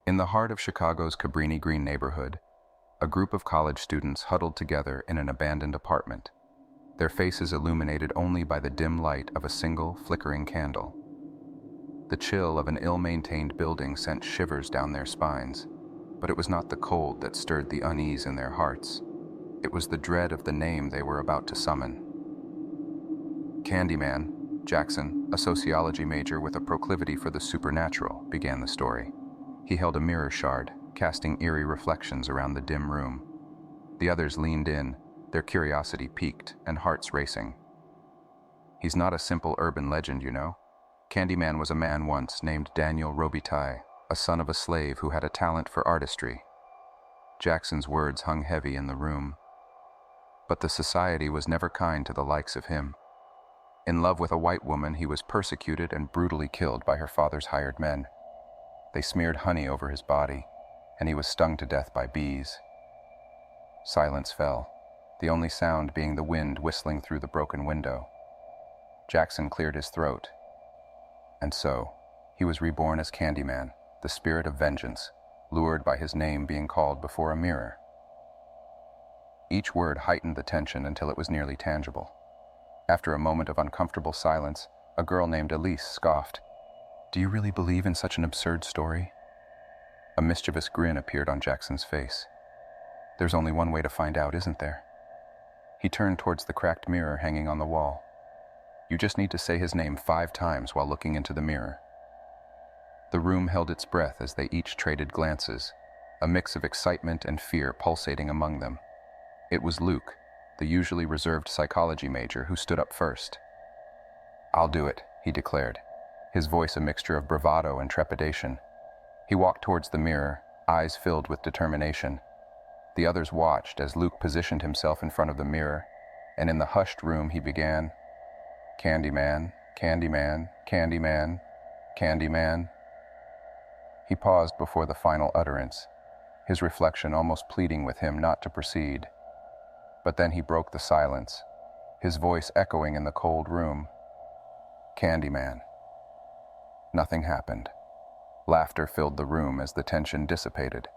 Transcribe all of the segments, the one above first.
In the heart of Chicago's Cabrini Green neighborhood, a group of college students huddled together in an abandoned apartment, their faces illuminated only by the dim light of a single flickering candle. The chill of an ill-maintained building sent shivers down their spines, but it was not the cold that stirred the unease in their hearts. It was the dread of the name they were about to summon. Candyman, Jackson, a sociology major with a proclivity for the supernatural, began the story. He held a mirror shard, casting eerie reflections around the dim room. The others leaned in, their curiosity piqued and hearts racing. He's not a simple urban legend, you know. Candyman was a man once named Daniel Robitaille, a son of a slave who had a talent for artistry. Jackson's words hung heavy in the room. But the society was never kind to the likes of him. In love with a white woman, he was persecuted and brutally killed by her father's hired men. They smeared honey over his body, and he was stung to death by bees. Silence fell, the only sound being the wind whistling through the broken window. Jackson cleared his throat. And so, he was reborn as Candyman, the spirit of vengeance, lured by his name being called before a mirror. Each word heightened the tension until it was nearly tangible. After a moment of uncomfortable silence, a girl named Elise scoffed, "Do you really believe in such an absurd story?" A mischievous grin appeared on Jackson's face. "There's only one way to find out, isn't there?" He turned towards the cracked mirror hanging on the wall. "You just need to say his name 5 times while looking into the mirror." The room held its breath as they each traded glances, a mix of excitement and fear pulsating among them. It was Luke, the usually reserved psychology major, who stood up first. "I'll do it," he declared, his voice a mixture of bravado and trepidation. He walked towards the mirror, eyes filled with determination. The others watched as Luke positioned himself in front of the mirror, and in the hushed room he began, "Candyman, Candyman, Candyman, Candyman." He paused before the final utterance, his reflection almost pleading with him not to proceed. But then he broke the silence, his voice echoing in the cold room. "Candyman." Nothing happened. Laughter filled the room as the tension dissipated.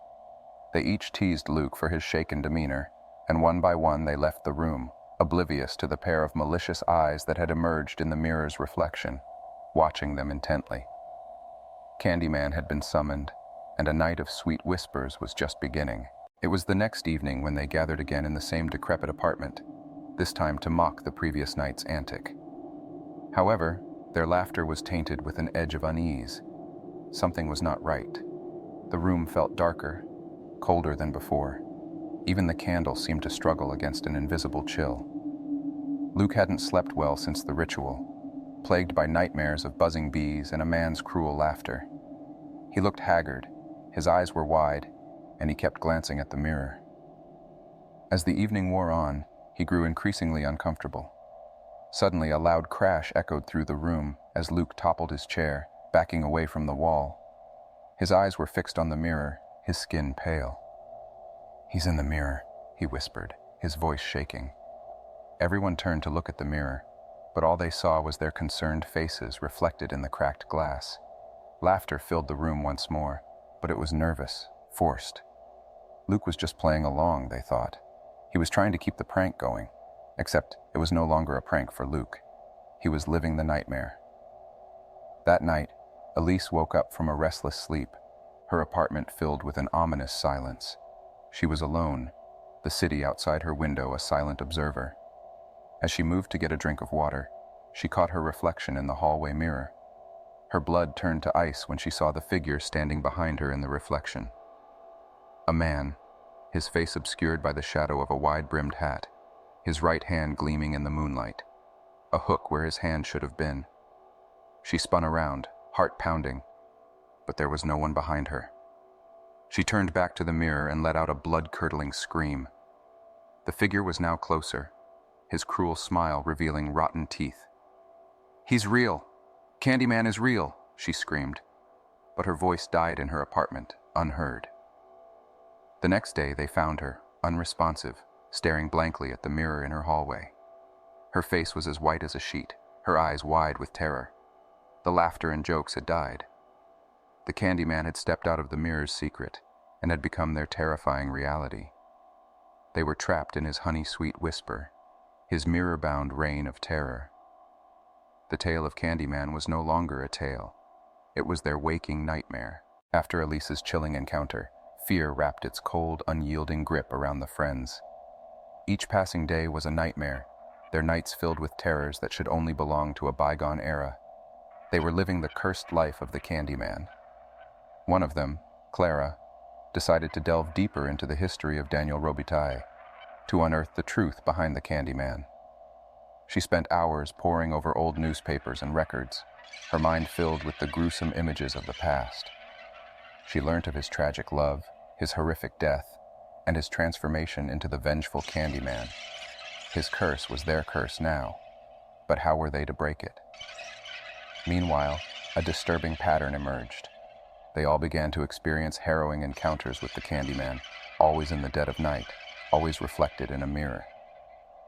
They each teased Luke for his shaken demeanor, and one by one they left the room, oblivious to the pair of malicious eyes that had emerged in the mirror's reflection, watching them intently. Candyman had been summoned, and a night of sweet whispers was just beginning. It was the next evening when they gathered again in the same decrepit apartment, this time to mock the previous night's antic. However, their laughter was tainted with an edge of unease. Something was not right. The room felt darker, colder than before. Even the candle seemed to struggle against an invisible chill. Luke hadn't slept well since the ritual, plagued by nightmares of buzzing bees and a man's cruel laughter. He looked haggard, his eyes were wide, and he kept glancing at the mirror. As the evening wore on, he grew increasingly uncomfortable. Suddenly, a loud crash echoed through the room as Luke toppled his chair, backing away from the wall. His eyes were fixed on the mirror, his skin pale. "He's in the mirror," he whispered, his voice shaking. Everyone turned to look at the mirror, but all they saw was their concerned faces reflected in the cracked glass. Laughter filled the room once more, but it was nervous, forced. Luke was just playing along, they thought. He was trying to keep the prank going, except it was no longer a prank for Luke. He was living the nightmare. That night, Elise woke up from a restless sleep, her apartment filled with an ominous silence. She was alone, the city outside her window a silent observer. As she moved to get a drink of water, she caught her reflection in the hallway mirror. Her blood turned to ice when she saw the figure standing behind her in the reflection. A man, his face obscured by the shadow of a wide-brimmed hat, his right hand gleaming in the moonlight, a hook where his hand should have been. She spun around, heart pounding, but there was no one behind her. She turned back to the mirror and let out a blood-curdling scream. The figure was now closer, his cruel smile revealing rotten teeth. "He's real! Candyman is real!" she screamed, but her voice died in her apartment, unheard. The next day they found her, unresponsive, staring blankly at the mirror in her hallway. Her face was as white as a sheet, her eyes wide with terror. The laughter and jokes had died. The Candyman had stepped out of the mirror's secret and had become their terrifying reality. They were trapped in his honey-sweet whisper, his mirror-bound reign of terror. The tale of Candyman was no longer a tale. It was their waking nightmare. After Elisa's chilling encounter, fear wrapped its cold, unyielding grip around the friends. Each passing day was a nightmare, their nights filled with terrors that should only belong to a bygone era. They were living the cursed life of the Candyman. One of them, Clara, decided to delve deeper into the history of Daniel Robitaille, to unearth the truth behind the Candyman. She spent hours poring over old newspapers and records, her mind filled with the gruesome images of the past. She learnt of his tragic love, his horrific death, and his transformation into the vengeful Candyman. His curse was their curse now, but how were they to break it? Meanwhile, a disturbing pattern emerged. They all began to experience harrowing encounters with the Candyman, always in the dead of night, always reflected in a mirror.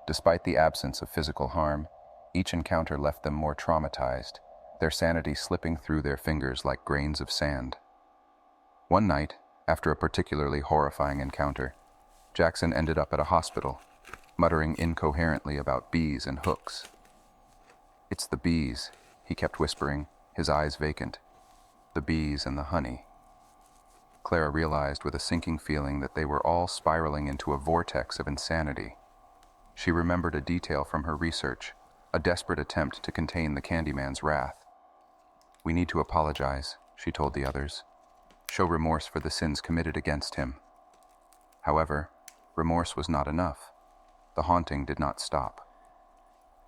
Despite the absence of physical harm, each encounter left them more traumatized, their sanity slipping through their fingers like grains of sand. One night, after a particularly horrifying encounter, Jackson ended up at a hospital, muttering incoherently about bees and hooks. "It's the bees," he kept whispering, his eyes vacant. "The bees and the honey." Clara realized with a sinking feeling that they were all spiraling into a vortex of insanity. She remembered a detail from her research, a desperate attempt to contain the Candyman's wrath. "We need to apologize," she told the others. "Show remorse for the sins committed against him." However, remorse was not enough. The haunting did not stop.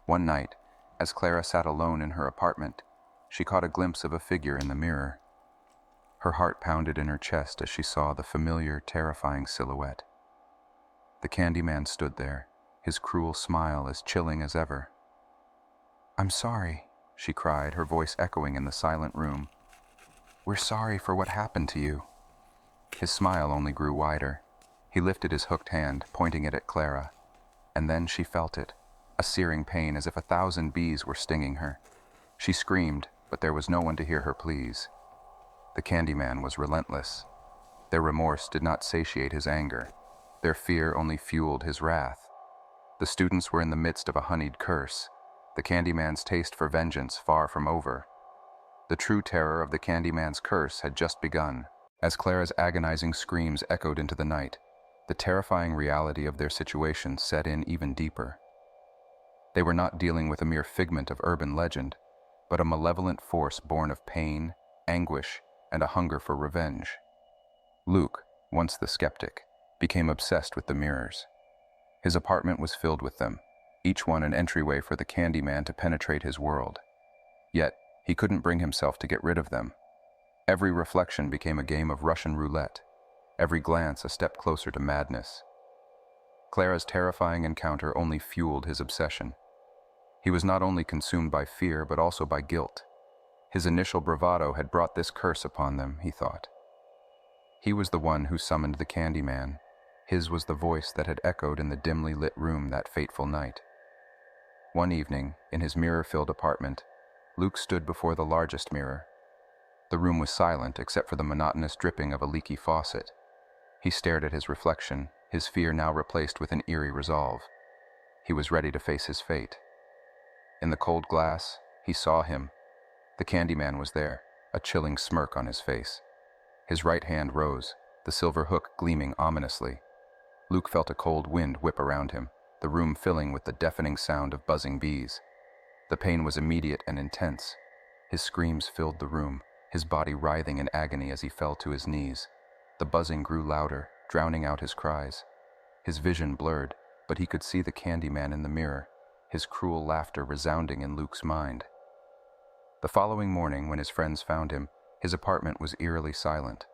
One night, as Clara sat alone in her apartment, she caught a glimpse of a figure in the mirror. Her heart pounded in her chest as she saw the familiar, terrifying silhouette. The Candyman stood there, his cruel smile as chilling as ever. "I'm sorry," she cried, her voice echoing in the silent room. "We're sorry for what happened to you." His smile only grew wider. He lifted his hooked hand, pointing it at Clara, and then she felt it, a searing pain as if 1,000 bees were stinging her. She screamed, but there was no one to hear her pleas. The Candyman was relentless. Their remorse did not satiate his anger. Their fear only fueled his wrath. The students were in the midst of a honeyed curse, the Candyman's taste for vengeance far from over. The true terror of the Candyman's curse had just begun. As Clara's agonizing screams echoed into the night, the terrifying reality of their situation set in even deeper. They were not dealing with a mere figment of urban legend, but a malevolent force born of pain, anguish, and a hunger for revenge. Luke, once the skeptic, became obsessed with the mirrors. His apartment was filled with them, each one an entryway for the Candyman to penetrate his world. Yet, he couldn't bring himself to get rid of them. Every reflection became a game of Russian roulette, every glance a step closer to madness. Clara's terrifying encounter only fueled his obsession. He was not only consumed by fear, but also by guilt. His initial bravado had brought this curse upon them, he thought. He was the one who summoned the Candyman. His was the voice that had echoed in the dimly lit room that fateful night. One evening, in his mirror-filled apartment, Luke stood before the largest mirror. The room was silent except for the monotonous dripping of a leaky faucet. He stared at his reflection, his fear now replaced with an eerie resolve. He was ready to face his fate. In the cold glass, he saw him. The Candyman was there, a chilling smirk on his face. His right hand rose, the silver hook gleaming ominously. Luke felt a cold wind whip around him, the room filling with the deafening sound of buzzing bees. The pain was immediate and intense. His screams filled the room, his body writhing in agony as he fell to his knees. The buzzing grew louder, drowning out his cries. His vision blurred, but he could see the Candyman in the mirror, his cruel laughter resounding in Luke's mind. The following morning, when his friends found him, his apartment was eerily silent.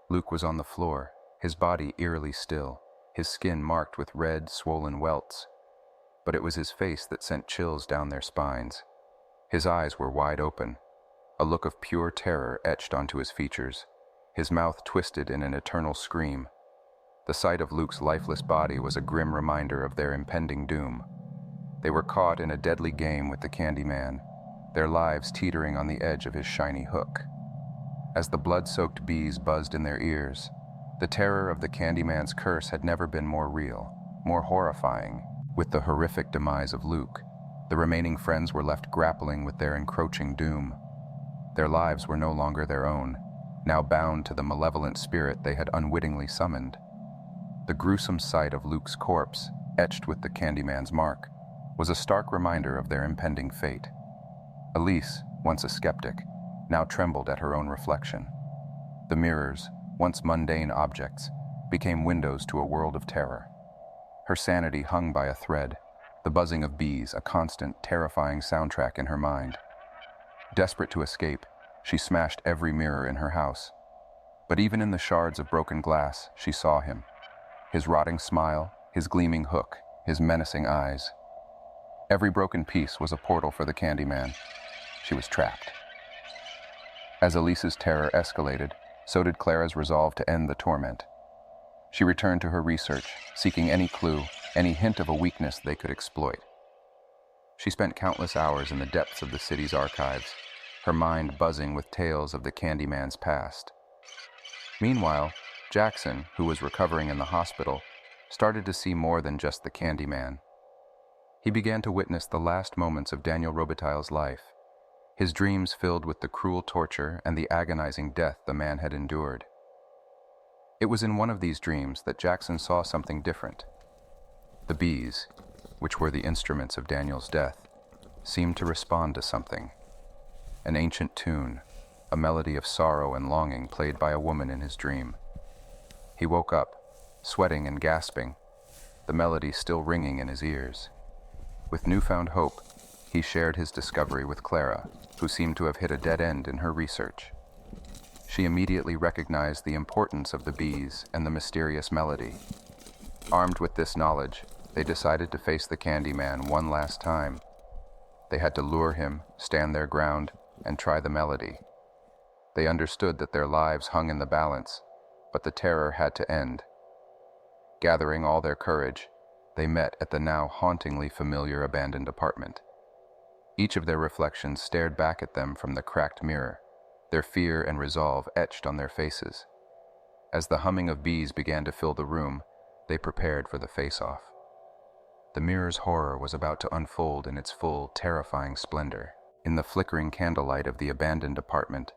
Luke was on the floor, his body eerily still, his skin marked with red, swollen welts. But it was his face that sent chills down their spines. His eyes were wide open, a look of pure terror etched onto his features, his mouth twisted in an eternal scream. The sight of Luke's lifeless body was a grim reminder of their impending doom. They were caught in a deadly game with the Candyman, their lives teetering on the edge of his shiny hook. As the blood-soaked bees buzzed in their ears, the terror of the Candyman's curse had never been more real, more horrifying. With the horrific demise of Luke, the remaining friends were left grappling with their encroaching doom. Their lives were no longer their own, now bound to the malevolent spirit they had unwittingly summoned. The gruesome sight of Luke's corpse, etched with the Candyman's mark, was a stark reminder of their impending fate. Elise, once a skeptic, now trembled at her own reflection. The mirrors, once mundane objects, became windows to a world of terror. Her sanity hung by a thread, the buzzing of bees a constant, terrifying soundtrack in her mind. Desperate to escape, she smashed every mirror in her house. But even in the shards of broken glass, she saw him. His rotting smile, his gleaming hook, his menacing eyes. Every broken piece was a portal for the Candyman. She was trapped. As Elise's terror escalated, so did Clara's resolve to end the torment. She returned to her research, seeking any clue, any hint of a weakness they could exploit. She spent countless hours in the depths of the city's archives, her mind buzzing with tales of the Candyman's past. Meanwhile, Jackson, who was recovering in the hospital, started to see more than just the Candyman. He began to witness the last moments of Daniel Robitaille's life, his dreams filled with the cruel torture and the agonizing death the man had endured. It was in one of these dreams that Jackson saw something different. The bees, which were the instruments of Daniel's death, seemed to respond to something. An ancient tune, a melody of sorrow and longing played by a woman in his dream. He woke up, sweating and gasping, the melody still ringing in his ears. With newfound hope, he shared his discovery with Clara, who seemed to have hit a dead end in her research. She immediately recognized the importance of the bees and the mysterious melody. Armed with this knowledge, they decided to face the Candyman one last time. They had to lure him, stand their ground, and try the melody. They understood that their lives hung in the balance, but the terror had to end. Gathering all their courage, they met at the now hauntingly familiar abandoned apartment. Each of their reflections stared back at them from the cracked mirror, their fear and resolve etched on their faces. As the humming of bees began to fill the room, they prepared for the face-off. The mirror's horror was about to unfold in its full, terrifying splendor. In the flickering candlelight of the abandoned apartment,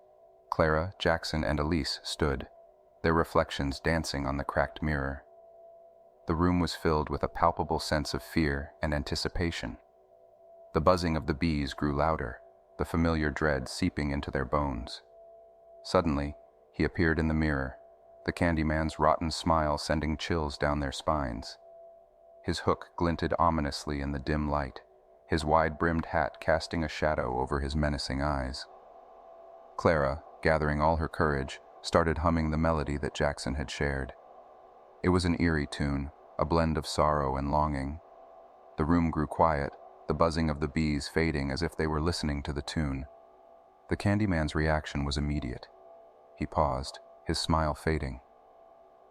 Clara, Jackson, and Elise stood, their reflections dancing on the cracked mirror. The room was filled with a palpable sense of fear and anticipation. The buzzing of the bees grew louder, the familiar dread seeping into their bones. Suddenly, he appeared in the mirror, the Candyman's rotten smile sending chills down their spines. His hook glinted ominously in the dim light, his wide-brimmed hat casting a shadow over his menacing eyes. Clara, gathering all her courage, started humming the melody that Jackson had shared. It was an eerie tune, a blend of sorrow and longing. The room grew quiet, the buzzing of the bees fading as if they were listening to the tune. The Candyman's reaction was immediate. He paused, his smile fading.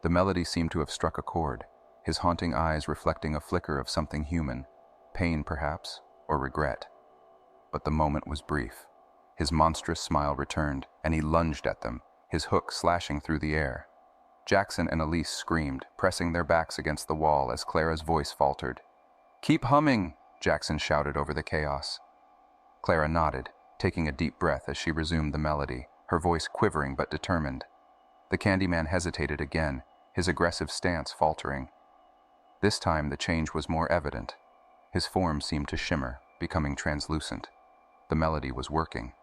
The melody seemed to have struck a chord, his haunting eyes reflecting a flicker of something human, pain perhaps, or regret. But the moment was brief. His monstrous smile returned, and he lunged at them, his hook slashing through the air. Jackson and Elise screamed, pressing their backs against the wall as Clara's voice faltered. "Keep humming!" Jackson shouted over the chaos. Clara nodded, taking a deep breath as she resumed the melody, her voice quivering but determined. The Candyman hesitated again, his aggressive stance faltering. This time the change was more evident. His form seemed to shimmer, becoming translucent. The melody was working.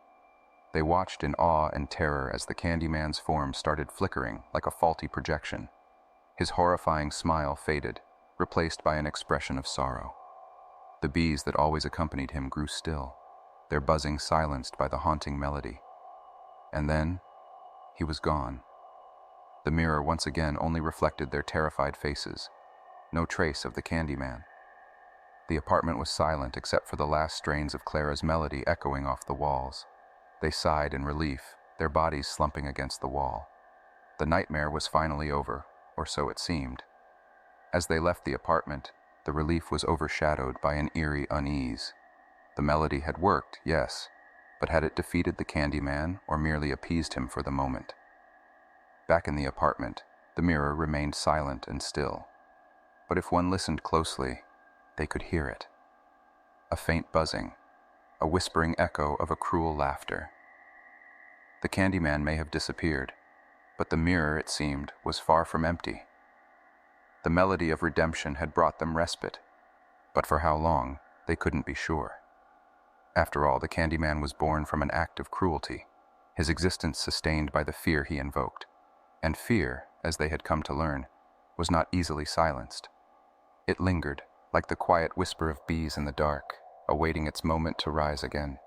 They watched in awe and terror as the Candyman's form started flickering like a faulty projection. His horrifying smile faded, replaced by an expression of sorrow. The bees that always accompanied him grew still, their buzzing silenced by the haunting melody. And then, he was gone. The mirror once again only reflected their terrified faces. No trace of the Candyman. The apartment was silent except for the last strains of Clara's melody echoing off the walls. They sighed in relief, their bodies slumping against the wall. The nightmare was finally over, or so it seemed. As they left the apartment, the relief was overshadowed by an eerie unease. The melody had worked, yes, but had it defeated the Candyman or merely appeased him for the moment? Back in the apartment, the mirror remained silent and still. But if one listened closely, they could hear it. A faint buzzing, a whispering echo of a cruel laughter. The Candyman may have disappeared, but the mirror, it seemed, was far from empty. The melody of redemption had brought them respite, but for how long, they couldn't be sure. After all, the Candyman was born from an act of cruelty, his existence sustained by the fear he invoked. And fear, as they had come to learn, was not easily silenced. It lingered, like the quiet whisper of bees in the dark, awaiting its moment to rise again.